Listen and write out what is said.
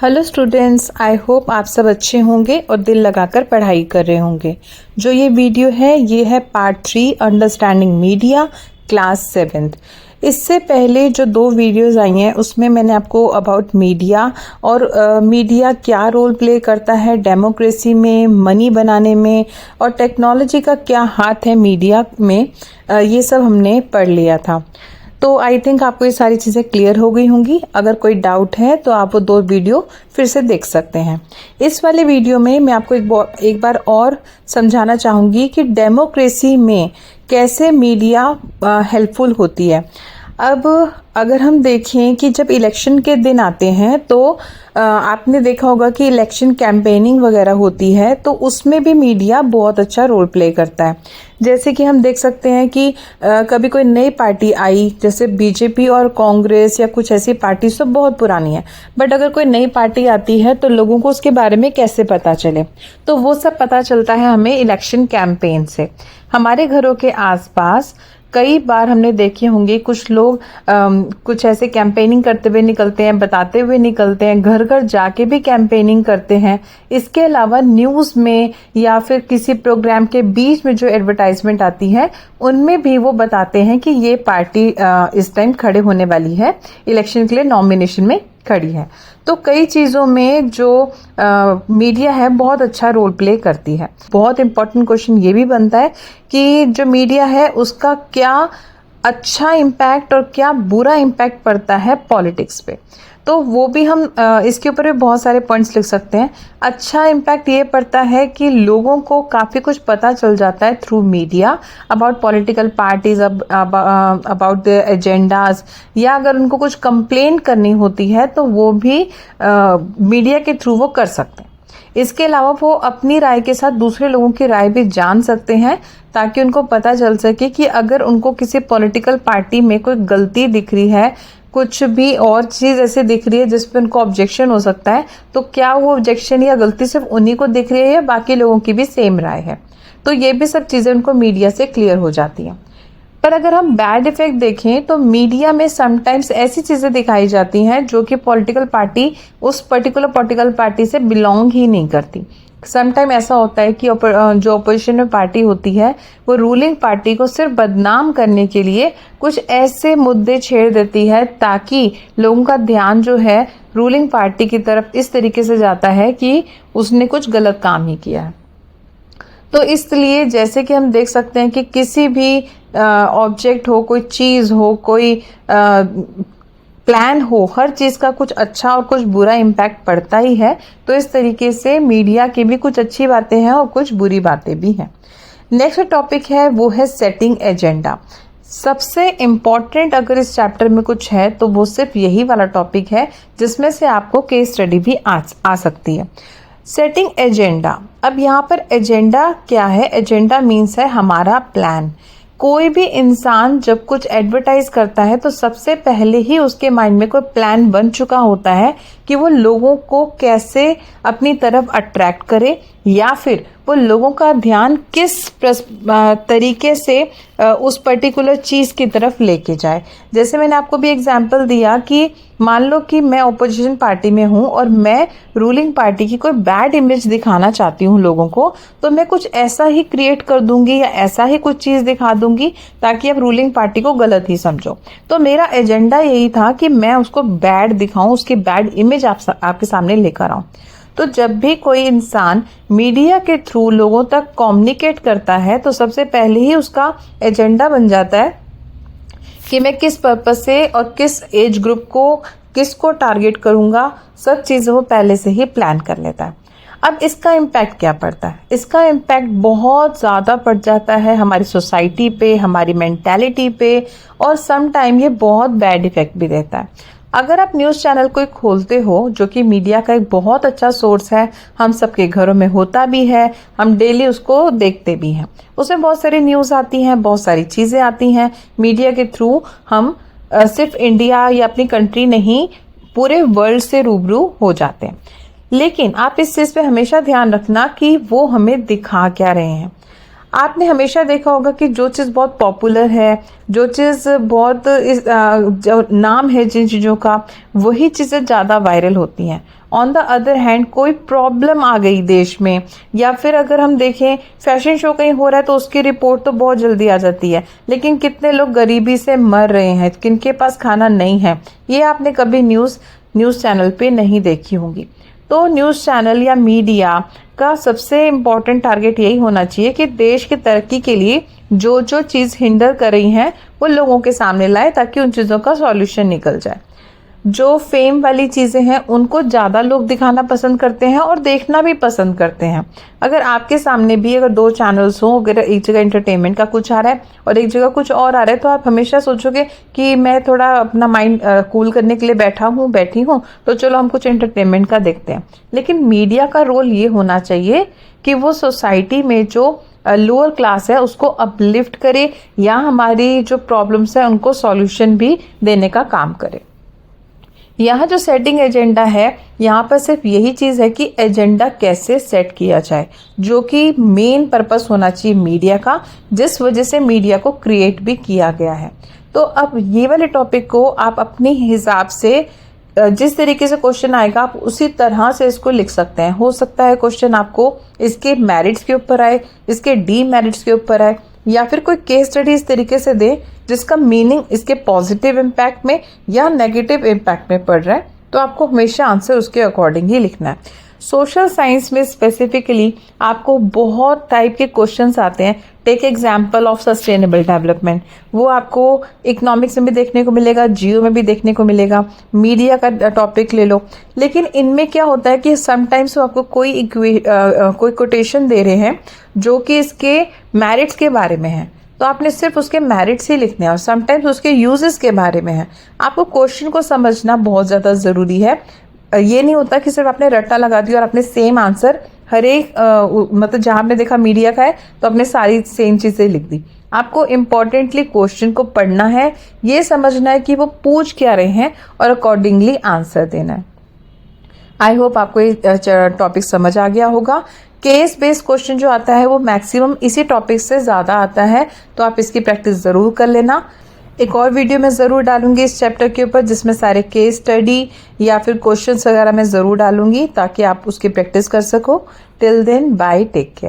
Hello students, I hope आप सब अच्छे होंगे और दिल लगाकर पढ़ाई कर रहे होंगे। जो ये वीडियो है ये है part 3 understanding media class 7th। इससे पहले जो 2 वीडियोस आई हैं उसमें मैंने आपको अबाउट मीडिया और मीडिया क्या रोल प्ले करता है डेमोक्रेसी में, मनी बनाने में और टेक्नोलॉजी का क्या हाथ है मीडिया में, ये सब हमने पढ़ लिया था। तो आई थिंक आपको ये सारी चीज़ें क्लियर हो गई होंगी। अगर कोई डाउट है तो आप वो 2 वीडियो फिर से देख सकते हैं। इस वाले वीडियो में मैं आपको एक बार और समझाना चाहूँगी कि डेमोक्रेसी में कैसे मीडिया हेल्पफुल होती है। अब अगर हम देखें कि जब इलेक्शन के दिन आते हैं तो आपने देखा होगा कि इलेक्शन कैंपेनिंग वगैरह होती है, तो उसमें भी मीडिया बहुत अच्छा रोल प्ले करता है। जैसे कि हम देख सकते हैं कि कभी कोई नई पार्टी आई, जैसे बीजेपी और कांग्रेस या कुछ ऐसी पार्टी सब बहुत पुरानी है, बट अगर कोई नई पार्टी आती है तो लोगों को उसके बारे में कैसे पता चले, तो वो सब पता चलता है हमें इलेक्शन कैंपेन से। हमारे घरों के आसपास कई बार हमने देखे होंगे कुछ लोग कुछ ऐसे कैंपेनिंग करते हुए निकलते हैं, बताते हुए निकलते हैं, घर घर जाके भी कैंपेनिंग करते हैं। इसके अलावा न्यूज़ में या फिर किसी प्रोग्राम के बीच में जो एडवर्टाइजमेंट आती है उनमें भी वो बताते हैं कि ये पार्टी इस टाइम खड़े होने वाली है, इलेक्शन के लिए नॉमिनेशन में खड़ी है। तो कई चीज़ों में जो मीडिया है बहुत अच्छा रोल प्ले करती है। बहुत इंपॉर्टेंट क्वेश्चन ये भी बनता है कि जो मीडिया है उसका क्या अच्छा इम्पैक्ट और क्या बुरा इम्पैक्ट पड़ता है पॉलिटिक्स पे, तो वो भी हम इसके ऊपर भी बहुत सारे पॉइंट्स लिख सकते हैं। अच्छा इम्पैक्ट ये पड़ता है कि लोगों को काफ़ी कुछ पता चल जाता है through media about political parties, about the agendas, या अगर उनको कुछ कंप्लेन करनी होती है तो वो भी मीडिया के थ्रू वो कर सकते हैं। इसके अलावा वो अपनी राय के साथ दूसरे लोगों की राय भी जान सकते हैं, ताकि उनको पता चल सके कि अगर उनको किसी पॉलिटिकल पार्टी में कोई गलती दिख रही है, कुछ भी और चीज़ ऐसे दिख रही है जिस पर उनको ऑब्जेक्शन हो सकता है, तो क्या वो ऑब्जेक्शन या गलती सिर्फ उन्हीं को दिख रही है या बाकी लोगों की भी सेम राय है। तो ये भी सब चीज़ें उनको मीडिया से क्लियर हो जाती हैं। पर अगर हम बैड इफेक्ट देखें तो मीडिया में समटाइम्स ऐसी चीज़ें दिखाई जाती हैं जो कि पॉलिटिकल पार्टी उस पर्टिकुलर पॉलिटिकल पार्टी से बिलोंग ही नहीं करती। समटाइम ऐसा होता है कि जो अपोजिशन में पार्टी होती है वो रूलिंग पार्टी को सिर्फ बदनाम करने के लिए कुछ ऐसे मुद्दे छेड़ देती है ताकि लोगों का ध्यान जो है रूलिंग पार्टी की तरफ इस तरीके से जाता है कि उसने कुछ गलत काम ही किया है। तो इसलिए जैसे कि हम देख सकते हैं कि किसी भी ऑब्जेक्ट हो, कोई चीज़ हो, कोई प्लान हो, हर चीज़ का कुछ अच्छा और कुछ बुरा इम्पैक्ट पड़ता ही है। तो इस तरीके से मीडिया की भी कुछ अच्छी बातें हैं और कुछ बुरी बातें भी हैं। नेक्स्ट टॉपिक है वो है सेटिंग एजेंडा। सबसे इम्पॉर्टेंट अगर इस चैप्टर में कुछ है तो वो सिर्फ यही वाला टॉपिक है, जिसमें से आपको केस स्टडी भी आ सकती है। Setting agenda. अब यहाँ पर एजेंडा क्या है? एजेंडा मीन्स है हमारा प्लान। कोई भी इंसान जब कुछ एडवर्टाइज करता है तो सबसे पहले ही उसके माइंड में कोई प्लान बन चुका होता है कि वो लोगों को कैसे अपनी तरफ अट्रैक्ट करे या फिर वो लोगों का ध्यान किस तरीके से उस पर्टिकुलर चीज़ की तरफ लेके जाए। जैसे मैंने आपको भी एग्जांपल दिया कि मान लो कि मैं ओपोजिशन पार्टी में हूँ और मैं रूलिंग पार्टी की कोई बैड इमेज दिखाना चाहती हूँ लोगों को, तो मैं कुछ ऐसा ही क्रिएट कर दूंगी या ऐसा ही कुछ चीज़ दिखा दूंगी ताकि आप रूलिंग पार्टी को गलत ही समझो। तो मेरा एजेंडा यही था कि मैं उसको बैड दिखाऊं, उसकी बैड इमेज आपके सामने लेकर आऊं। तो जब भी कोई इंसान मीडिया के थ्रू लोगों तक कम्युनिकेट करता है तो सबसे पहले ही उसका एजेंडा बन जाता है कि मैं किस पर्पस से और किस एज ग्रुप को किसको टारगेट करूंगा। सब चीज़ें वो पहले से ही प्लान कर लेता है। अब इसका इम्पैक्ट क्या पड़ता है? इसका इम्पैक्ट बहुत ज़्यादा पड़ जाता है हमारी सोसाइटी पे, हमारी मेंटालिटी पे, और सम टाइम ये बहुत बैड इफेक्ट भी देता है। अगर आप न्यूज़ चैनल कोई खोलते हो, जो कि मीडिया का एक बहुत अच्छा सोर्स है, हम सबके घरों में होता भी है, हम डेली उसको देखते भी हैं, उसमें बहुत सारी न्यूज़ आती हैं, बहुत सारी चीज़ें आती हैं। मीडिया के थ्रू हम सिर्फ इंडिया या अपनी कंट्री नहीं, पूरे वर्ल्ड से रूबरू हो जाते हैं। लेकिन आप इस चीज़ पे हमेशा ध्यान रखना कि वो हमें दिखा क्या रहे हैं। आपने हमेशा देखा होगा कि जो चीज़ बहुत पॉपुलर है, जो चीज़ बहुत जो नाम है जिन चीज़ों का, वही चीज़ें ज़्यादा वायरल होती हैं। ऑन द अदर हैंड कोई प्रॉब्लम आ गई देश में, या फिर अगर हम देखें फैशन शो कहीं हो रहा है तो उसकी रिपोर्ट तो बहुत जल्दी आ जाती है, लेकिन कितने लोग गरीबी से मर रहे हैं, किनके पास खाना नहीं है, ये आपने कभी न्यूज़ चैनल पे नहीं देखी होंगी। तो न्यूज़ चैनल या मीडिया का सबसे इम्पॉर्टेंट टारगेट यही होना चाहिए कि देश की तरक्की के लिए जो जो चीज़ हिंडर कर रही हैं वो लोगों के सामने लाए, ताकि उन चीज़ों का सॉल्यूशन निकल जाए। जो फेम वाली चीज़ें हैं उनको ज़्यादा लोग दिखाना पसंद करते हैं और देखना भी पसंद करते हैं। अगर आपके सामने भी अगर 2 चैनल्स हों, अगर एक जगह एंटरटेनमेंट का कुछ आ रहा है और एक जगह कुछ और आ रहा है, तो आप हमेशा सोचोगे कि मैं थोड़ा अपना माइंड कूल करने के लिए बैठी हूँ, तो चलो हम कुछ एंटरटेनमेंट का देखते हैं। लेकिन मीडिया का रोल ये होना चाहिए कि वो सोसाइटी में जो लोअर क्लास है उसको अपलिफ्ट करे, या हमारी जो प्रॉब्लम्स है उनको सॉल्यूशन भी देने का काम करे। यहाँ जो सेटिंग एजेंडा है, यहाँ पर सिर्फ यही चीज़ है कि एजेंडा कैसे सेट किया जाए, जो कि मेन पर्पस होना चाहिए मीडिया का, जिस वजह से मीडिया को क्रिएट भी किया गया है। तो अब ये वाले टॉपिक को आप अपने हिसाब से जिस तरीके से क्वेश्चन आएगा आप उसी तरह से इसको लिख सकते हैं। हो सकता है क्वेश्चन आपको इसके मेरिट्स के ऊपर आए, इसके डीमेरिट्स के ऊपर आए, या फिर कोई केस स्टडी इस तरीके से दे जिसका मीनिंग इसके पॉजिटिव इम्पैक्ट में या नेगेटिव इम्पैक्ट में पड़ रहा है, तो आपको हमेशा आंसर उसके अकॉर्डिंग ही लिखना है। सोशल साइंस में स्पेसिफिकली आपको बहुत टाइप के क्वेश्चंस आते हैं। Take example of sustainable development, वो आपको इकोनॉमिक्स में भी देखने को मिलेगा, जियो में भी देखने को मिलेगा, मीडिया का टॉपिक ले लो। लेकिन इनमें क्या होता है कि समटाइम्स वो आपको कोई कोटेशन दे रहे हैं जो कि इसके मेरिट्स के बारे में है, तो आपने सिर्फ उसके मेरिट्स ही लिखने हैं, और समटाइम्स उसके यूजेस के बारे में है। आपको क्वेश्चन को समझना बहुत ज़्यादा ज़रूरी है। ये नहीं होता कि सिर्फ आपने रट्टा लगा दिया और आपने सेम आंसर हर एक मतलब जहाँ आपने देखा मीडिया का है तो आपने सारी सेम चीज़ें लिख दी। आपको इम्पोर्टेंटली क्वेश्चन को पढ़ना है, ये समझना है कि वो पूछ क्या रहे हैं और अकॉर्डिंगली आंसर देना है। आई होप आपको ये टॉपिक समझ आ गया होगा। केस बेस्ड क्वेश्चन जो आता है वो मैक्सिमम इसी टॉपिक से ज़्यादा आता है, तो आप इसकी प्रैक्टिस ज़रूर कर लेना। एक और वीडियो मैं ज़रूर डालूंगी इस चैप्टर के ऊपर, जिसमें सारे केस स्टडी या फिर क्वेश्चंस वगैरह मैं ज़रूर डालूंगी, ताकि आप उसकी प्रैक्टिस कर सको। Till then bye, take care.